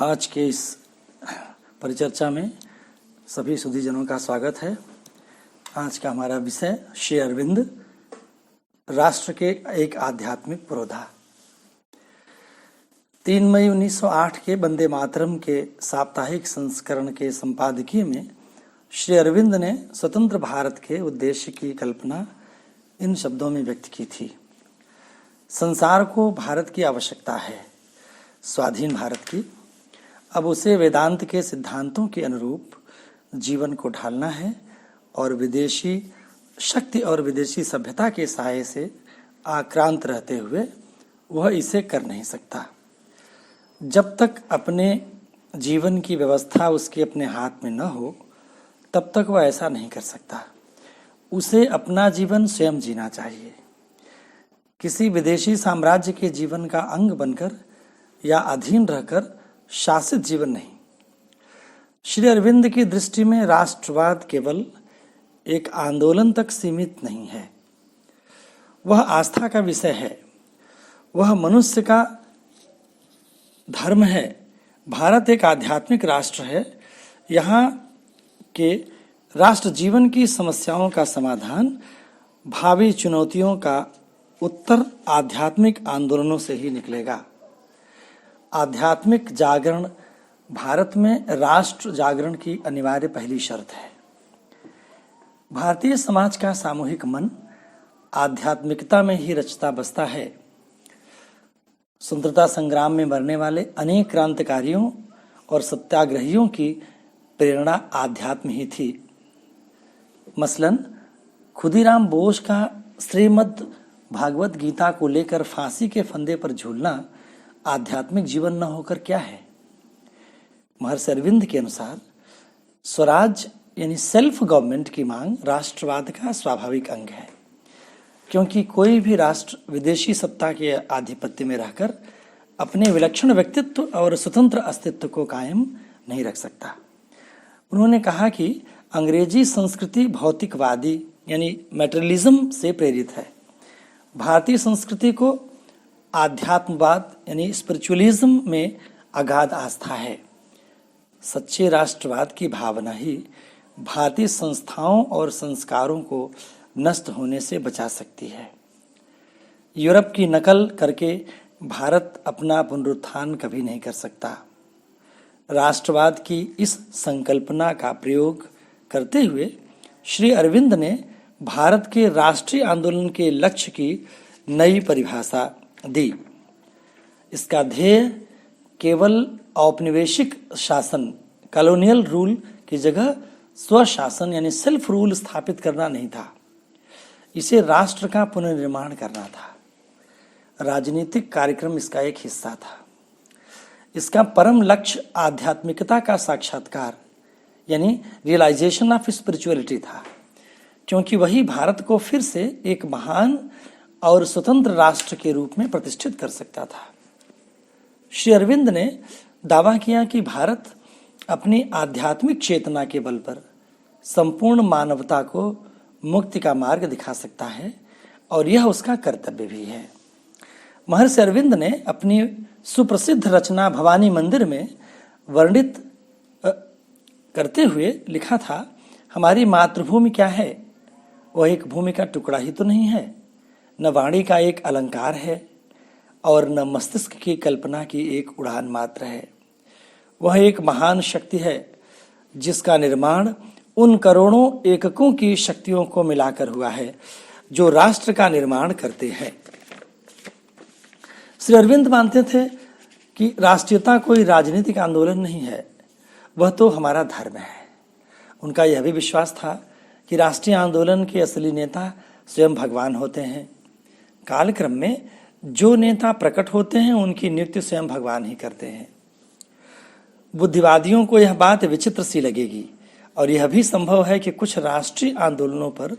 आज के इस परिचर्चा में सभी सुधीजनों का स्वागत है। आज का हमारा विषय श्री अरविंद, राष्ट्र के एक आध्यात्मिक पुरोधा। 3 मई 1908 के वंदे मातरम के साप्ताहिक संस्करण के संपादकीय में श्री अरविंद ने स्वतंत्र भारत के उद्देश्य की कल्पना इन शब्दों में व्यक्त की थी। संसार को भारत की आवश्यकता है, स्वाधीन भारत की। अब उसे वेदांत के सिद्धांतों के अनुरूप जीवन को ढालना है और विदेशी शक्ति और विदेशी सभ्यता के साये से आक्रांत रहते हुए वह इसे कर नहीं सकता। जब तक अपने जीवन की व्यवस्था उसके अपने हाथ में न हो तब तक वह ऐसा नहीं कर सकता। उसे अपना जीवन स्वयं जीना चाहिए, किसी विदेशी साम्राज्य के जीवन का अंग बनकर या अधीन रहकर शासित जीवन नहीं। श्री अरविंद की दृष्टि में राष्ट्रवाद केवल एक आंदोलन तक सीमित नहीं है, वह आस्था का विषय है, वह मनुष्य का धर्म है। भारत एक आध्यात्मिक राष्ट्र है। यहाँ के राष्ट्र जीवन की समस्याओं का समाधान, भावी चुनौतियों का उत्तर आध्यात्मिक आंदोलनों से ही निकलेगा। आध्यात्मिक जागरण भारत में राष्ट्र जागरण की अनिवार्य पहली शर्त है। भारतीय समाज का सामूहिक मन आध्यात्मिकता में ही रचता बसता है। स्वतंत्रता संग्राम में मरने वाले अनेक क्रांतिकारियों और सत्याग्रहियों की प्रेरणा आध्यात्म ही थी। मसलन खुदीराम बोस का श्रीमद् भागवत गीता को लेकर फांसी के फंदे पर झूलना आध्यात्मिक जीवन न होकर क्या है? महर्षि अरविंद के अनुसार स्वराज यानी सेल्फ गवर्नमेंट की मांग राष्ट्रवाद का स्वाभाविक अंग है, क्योंकि कोई भी राष्ट्र विदेशी सत्ता के आधिपत्य में रहकर अपने विलक्षण व्यक्तित्व और स्वतंत्र अस्तित्व को कायम नहीं रख सकता। उन्होंने कहा कि अंग्रेजी संस्कृति भौतिकवादी यानी मैटेरियलिज्म से प्रेरित है। भारतीय संस्कृति को आध्यात्मवाद यानी स्पिरिचुअलिज्म में अगाध आस्था है। सच्चे राष्ट्रवाद की भावना ही भारतीय संस्थाओं और संस्कारों को नष्ट होने से बचा सकती है। यूरोप की नकल करके भारत अपना पुनरुत्थान कभी नहीं कर सकता। राष्ट्रवाद की इस संकल्पना का प्रयोग करते हुए श्री अरविंद ने भारत के राष्ट्रीय आंदोलन के लक्ष्य की नई परिभाषा दी। इसका ध्येय केवल औपनिवेशिक शासन कॉलोनियल रूल की जगह स्वशासन यानी सेल्फ रूल स्थापित करना नहीं था, इसे राष्ट्र का पुनर्निर्माण करना था। राजनीतिक कार्यक्रम इसका एक हिस्सा था। इसका परम लक्ष्य आध्यात्मिकता का साक्षात्कार यानी रियलाइजेशन ऑफ स्पिरिचुअलिटी था, क्योंकि वही भारत को फिर से एक महान और स्वतंत्र राष्ट्र के रूप में प्रतिष्ठित कर सकता था। श्री अरविंद ने दावा किया कि भारत अपनी आध्यात्मिक चेतना के बल पर संपूर्ण मानवता को मुक्ति का मार्ग दिखा सकता है और यह उसका कर्तव्य भी है। महर्षि अरविंद ने अपनी सुप्रसिद्ध रचना भवानी मंदिर में वर्णित करते हुए लिखा था, हमारी मातृभूमि क्या है? वह एक भूमि का टुकड़ा ही तो नहीं है, न वाणी का एक अलंकार है और न मस्तिष्क की कल्पना की एक उड़ान मात्र है। वह एक महान शक्ति है जिसका निर्माण उन करोड़ों एककों की शक्तियों को मिलाकर हुआ है जो राष्ट्र का निर्माण करते हैं। श्री अरविंद मानते थे कि राष्ट्रीयता कोई राजनीतिक आंदोलन नहीं है, वह तो हमारा धर्म है। उनका यह भी विश्वास था कि राष्ट्रीय आंदोलन के असली नेता स्वयं भगवान होते हैं। कालक्रम में जो नेता प्रकट होते हैं उनकी नियुक्ति स्वयं भगवान ही करते हैं। बुद्धिवादियों को यह बात विचित्र सी लगेगी और यह भी संभव है कि कुछ राष्ट्रीय आंदोलनों पर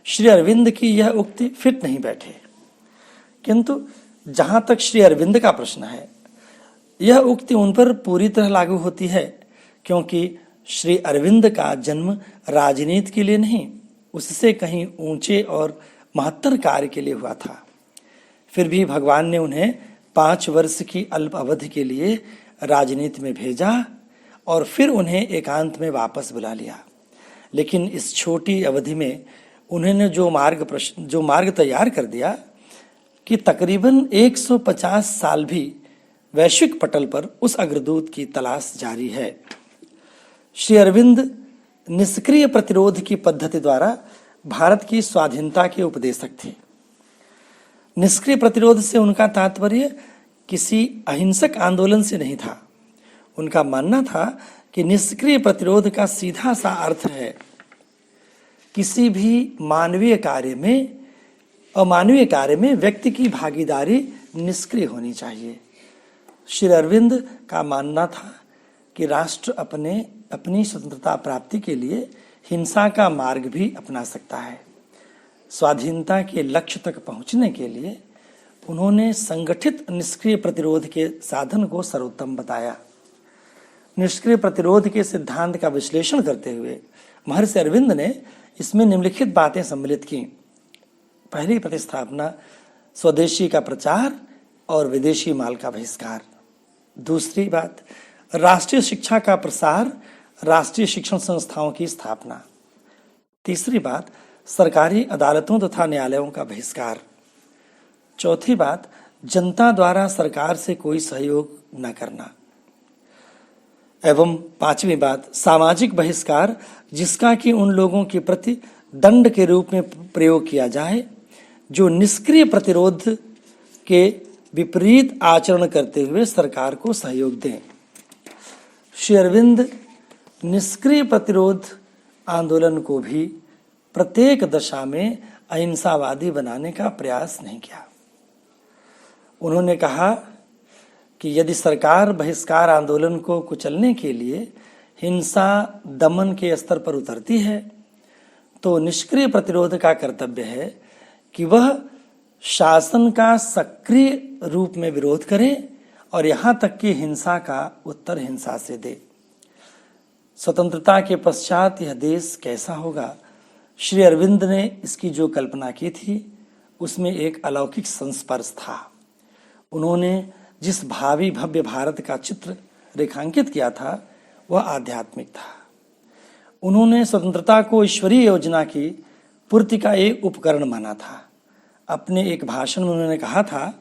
श्री अरविंद की यह उक्ति फिट नहीं बैठे, किंतु जहां तक श्री अरविंद का प्रश्न है, यह उक्ति उन पर पूरी तरह लागू होती है, क्योंकि श्री अरविंद का जन्म राजनीति के लिए नहीं, उससे कहीं ऊंचे और महत्तर कार्य के लिए हुआ था। फिर भी भगवान ने उन्हें 5 वर्ष की अल्प अवधि के लिए राजनीति में भेजा और फिर उन्हें एकांत में वापस बुला लिया। लेकिन इस छोटी अवधि में उन्होंने जो मार्ग तैयार कर दिया कि तकरीबन 150 साल भी वैश्विक पटल पर उस अग्रदूत की तलाश जारी है। श्री अरविंद निष्क्रिय प्रतिरोध की पद्धति द्वारा भारत की स्वाधीनता के उपदेशक थे। निष्क्रिय प्रतिरोध से उनका तात्पर्य किसी अहिंसक आंदोलन से नहीं था। उनका मानना था कि निष्क्रिय प्रतिरोध का सीधा सा अर्थ है किसी भी अमानवीय कार्य में व्यक्ति की भागीदारी निष्क्रिय होनी चाहिए। श्री अरविंद का मानना था कि राष्ट्र अपनी स्वतंत्रता प्राप्ति के लिए हिंसा का मार्ग भी अपना सकता है। स्वाधीनता के लक्ष्य तक पहुंचने के लिए उन्होंने संगठित निष्क्रिय प्रतिरोध के साधन को सर्वोत्तम बताया। निष्क्रिय प्रतिरोध के सिद्धांत का विश्लेषण करते हुए महर्षि अरविंद ने इसमें निम्नलिखित बातें सम्मिलित की। पहली प्रतिस्थापना, स्वदेशी का प्रचार और विदेशी माल का बहिष्कार। दूसरी बात, राष्ट्रीय शिक्षा का प्रसार, राष्ट्रीय शिक्षण संस्थाओं की स्थापना। तीसरी बात, सरकारी अदालतों तथा न्यायालयों का बहिष्कार। चौथी बात, जनता द्वारा सरकार से कोई सहयोग न करना। एवं पांचवी बात, सामाजिक बहिष्कार, जिसका कि उन लोगों के प्रति दंड के रूप में प्रयोग किया जाए जो निष्क्रिय प्रतिरोध के विपरीत आचरण करते हुए सरकार को सहयोग दें। श्री अरविंद निष्क्रिय प्रतिरोध आंदोलन को भी प्रत्येक दशा में अहिंसावादी बनाने का प्रयास नहीं किया। उन्होंने कहा कि यदि सरकार बहिष्कार आंदोलन को कुचलने के लिए हिंसा दमन के स्तर पर उतरती है तो निष्क्रिय प्रतिरोध का कर्तव्य है कि वह शासन का सक्रिय रूप में विरोध करे और यहाँ तक कि हिंसा का उत्तर हिंसा से दे। स्वतंत्रता के पश्चात यह देश कैसा होगा, श्री अरविंद ने इसकी जो कल्पना की थी उसमें एक अलौकिक संस्पर्श था। उन्होंने जिस भावी भव्य भारत का चित्र रेखांकित किया था वह आध्यात्मिक था। उन्होंने स्वतंत्रता को ईश्वरीय योजना की पूर्ति का एक उपकरण माना था। अपने एक भाषण में उन्होंने कहा था,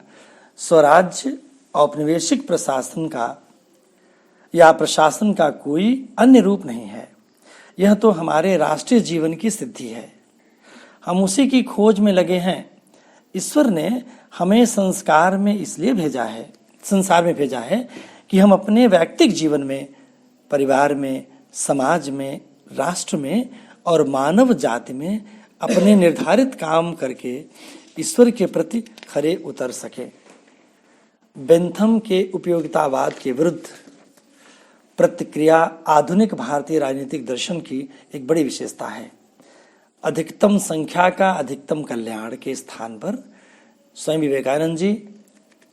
स्वराज्य औपनिवेशिक प्रशासन का कोई अन्य रूप नहीं है। यह तो हमारे राष्ट्रीय जीवन की सिद्धि है। हम उसी की खोज में लगे हैं। ईश्वर ने हमें संसार में भेजा है कि हम अपने व्यक्तिगत जीवन में, परिवार में, समाज में, राष्ट्र में और मानव जाति में अपने निर्धारित काम करके ईश्वर के प्रति खरे उतर सके। बेंथम के उपयोगितावाद के विरुद्ध प्रतिक्रिया आधुनिक भारतीय राजनीतिक दर्शन की एक बड़ी विशेषता है। अधिकतम संख्या का अधिकतम कल्याण के स्थान पर स्वामी विवेकानंद जी,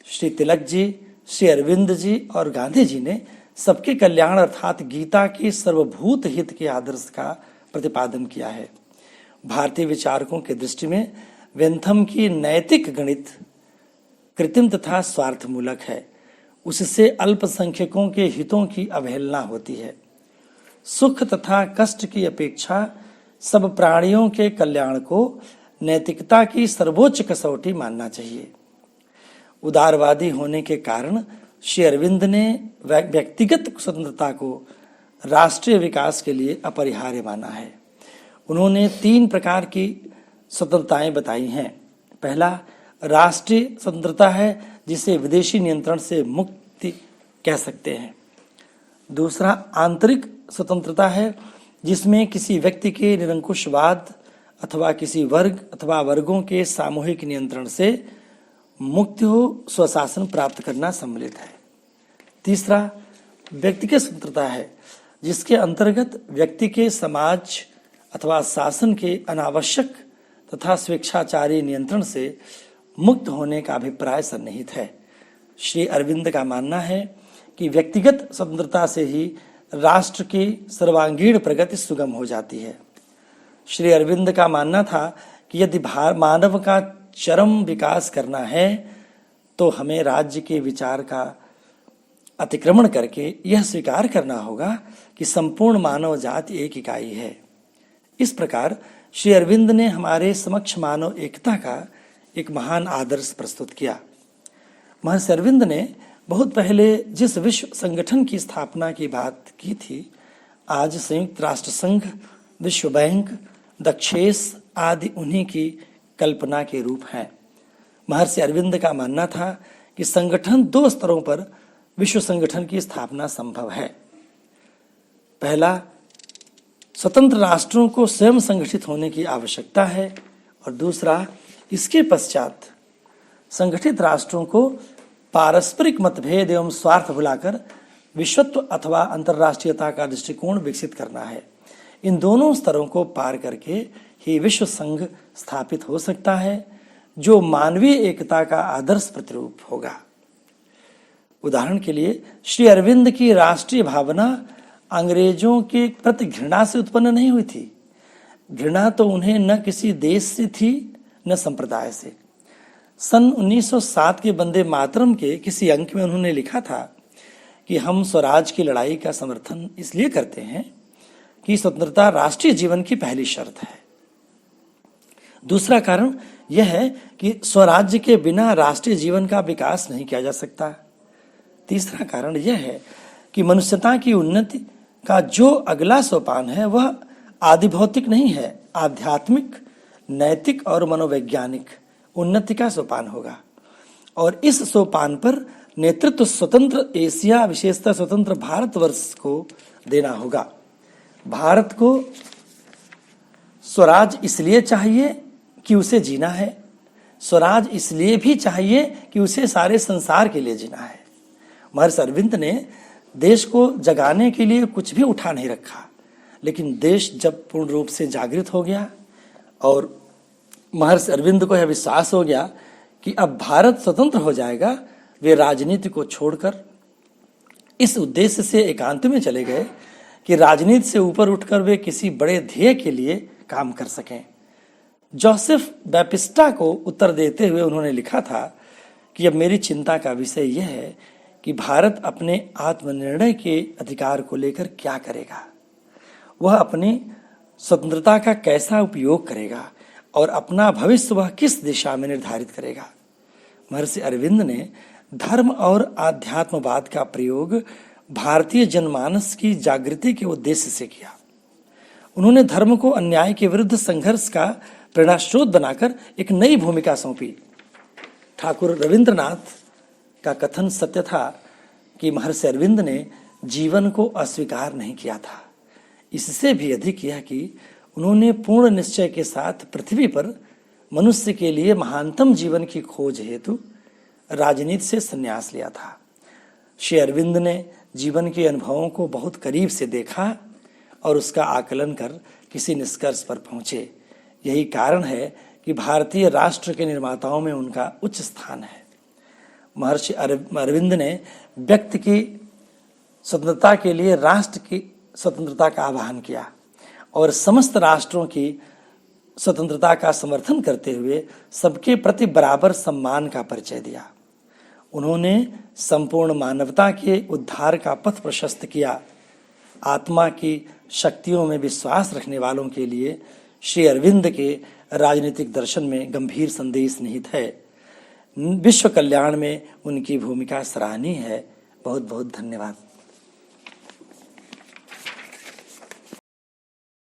श्री तिलक जी, श्री अरविंद जी और गांधी जी ने सबके कल्याण अर्थात गीता के सर्वभूत हित के आदर्श का प्रतिपादन किया है। भारतीय विचारकों के दृष्टि में बेंथम की नैतिक गणित कृत्रिम तथा स्वार्थमूलक है। उससे अल्पसंख्यकों के हितों की अवहेलना होती है। सुख तथा कष्ट की अपेक्षा सब प्राणियों के कल्याण को नैतिकता की सर्वोच्च कसौटी मानना चाहिए। उदारवादी होने के कारण श्री अरविंद ने व्यक्तिगत स्वतंत्रता को राष्ट्रीय विकास के लिए अपरिहार्य माना है। उन्होंने 3 प्रकार की स्वतंत्रताएं बताई हैं। पहला राष्ट्रीय स्वतंत्रता है जिसे विदेशी नियंत्रण से मुक्ति कह सकते हैं। दूसरा आंतरिक स्वतंत्रता है जिसमें किसी व्यक्ति के निरंकुशवाद अथवा किसी वर्ग अथवा वर्गों के सामूहिक नियंत्रण से मुक्ति हो, स्वशासन प्राप्त करना सम्मिलित है। तीसरा व्यक्तिगत स्वतंत्रता है जिसके अंतर्गत व्यक्ति के समाज अथवा शासन के अनावश्यक तथा स्वेच्छाचारी नियंत्रण से मुक्त होने का अभिप्राय सन्निहित है। श्री अरविंद का मानना है कि व्यक्तिगत स्वतंत्रता से ही राष्ट्र की सर्वांगीण प्रगति सुगम हो जाती है। श्री अरविंद का मानना था कि यदि मानव का चरम विकास करना है तो हमें राज्य के विचार का अतिक्रमण करके यह स्वीकार करना होगा कि संपूर्ण मानव जाति एक इकाई है। इस प्रकार श्री अरविंद ने हमारे समक्ष मानव एकता का एक महान आदर्श प्रस्तुत किया। महर्षि अरविंद ने बहुत पहले जिस विश्व संगठन की स्थापना की बात की थी, आज संयुक्त राष्ट्र संघ, विश्व बैंक, दक्षेस आदि उन्हीं की कल्पना के रूप हैं। महर्षि अरविंद का मानना था कि संगठन 2 स्तरों पर विश्व संगठन की स्थापना संभव है। पहला, स्वतंत्र राष्ट्रों को स्वयं संगठित होने की आवश्यकता है, और दूसरा, इसके पश्चात संगठित राष्ट्रों को पारस्परिक मतभेद एवं स्वार्थ भुलाकर विश्वत्व अथवा अंतर्राष्ट्रीयता का दृष्टिकोण विकसित करना है। इन दोनों स्तरों को पार करके ही विश्व संघ स्थापित हो सकता है, जो मानवीय एकता का आदर्श प्रतिरूप होगा। उदाहरण के लिए, श्री अरविंद की राष्ट्रीय भावना अंग्रेजों के प्रति घृणा से उत्पन्न नहीं हुई थी। घृणा तो उन्हें न किसी देश से थी न संप्रदाय से। सन 1907 के वंदे मातरम के किसी अंक में उन्होंने लिखा था कि हम स्वराज की लड़ाई का समर्थन इसलिए करते हैं कि स्वतंत्रता राष्ट्रीय जीवन की पहली शर्त है। दूसरा कारण यह है कि स्वराज्य के बिना राष्ट्रीय जीवन का विकास नहीं किया जा सकता। तीसरा कारण यह है कि मनुष्यता की उन्नति का जो अगला सोपान है वह आदिभौतिक नहीं है, आध्यात्मिक, नैतिक और मनोवैज्ञानिक उन्नति का सोपान होगा। और इस सोपान पर नेतृत्व स्वतंत्र एशिया, विशेषतः स्वतंत्र भारतवर्ष को देना होगा। भारत को स्वराज इसलिए चाहिए कि उसे जीना है, स्वराज इसलिए भी चाहिए कि उसे सारे संसार के लिए जीना है। महर्षि अरविंद ने देश को जगाने के लिए कुछ भी उठा नहीं रखा, लेकिन देश जब पूर्ण रूप से जागृत हो गया और महर्षि अरविंद को यह विश्वास हो गया कि अब भारत स्वतंत्र हो जाएगा, वे राजनीति को छोड़कर इस उद्देश्य से एकांत में चले गए कि राजनीति से ऊपर उठकर वे किसी बड़े ध्येय के लिए काम कर सकें। जोसेफ बैप्टिस्टा को उत्तर देते हुए उन्होंने लिखा था कि अब मेरी चिंता का विषय यह है कि भारत अपने आत्मनिर्णय के अधिकार को लेकर क्या करेगा, वह अपनी स्वतंत्रता का कैसा उपयोग करेगा और अपना भविष्य वह किस दिशा में निर्धारित करेगा। महर्षि अरविंद ने धर्म और आध्यात्मवाद का प्रयोग भारतीय जनमानस की जागृति के उद्देश्य से किया। उन्होंने धर्म को अन्याय के विरुद्ध संघर्ष का प्रेरणा स्रोत बनाकर एक नई भूमिका सौंपी। ठाकुर रविंद्रनाथ का कथन सत्य था कि महर्षि अरविंद ने जीवन को अस्वीकार नहीं किया था। इससे भी अधिक यह कि उन्होंने पूर्ण निश्चय के साथ पृथ्वी पर मनुष्य के लिए महानतम जीवन की खोज हेतु राजनीति से संन्यास लिया था। श्री अरविंद ने जीवन के अनुभवों को बहुत करीब से देखा और उसका आकलन कर किसी निष्कर्ष पर पहुंचे। यही कारण है कि भारतीय राष्ट्र के निर्माताओं में उनका उच्च स्थान है। महर्षि अरविंद ने व्यक्ति की स्वतंत्रता के लिए राष्ट्र की स्वतंत्रता का आह्वान किया और समस्त राष्ट्रों की स्वतंत्रता का समर्थन करते हुए सबके प्रति बराबर सम्मान का परिचय दिया। उन्होंने संपूर्ण मानवता के उद्धार का पथ प्रशस्त किया। आत्मा की शक्तियों में विश्वास रखने वालों के लिए श्री अरविंद के राजनीतिक दर्शन में गंभीर संदेश निहित है। विश्व कल्याण में उनकी भूमिका सराहनीय है। बहुत बहुत धन्यवाद।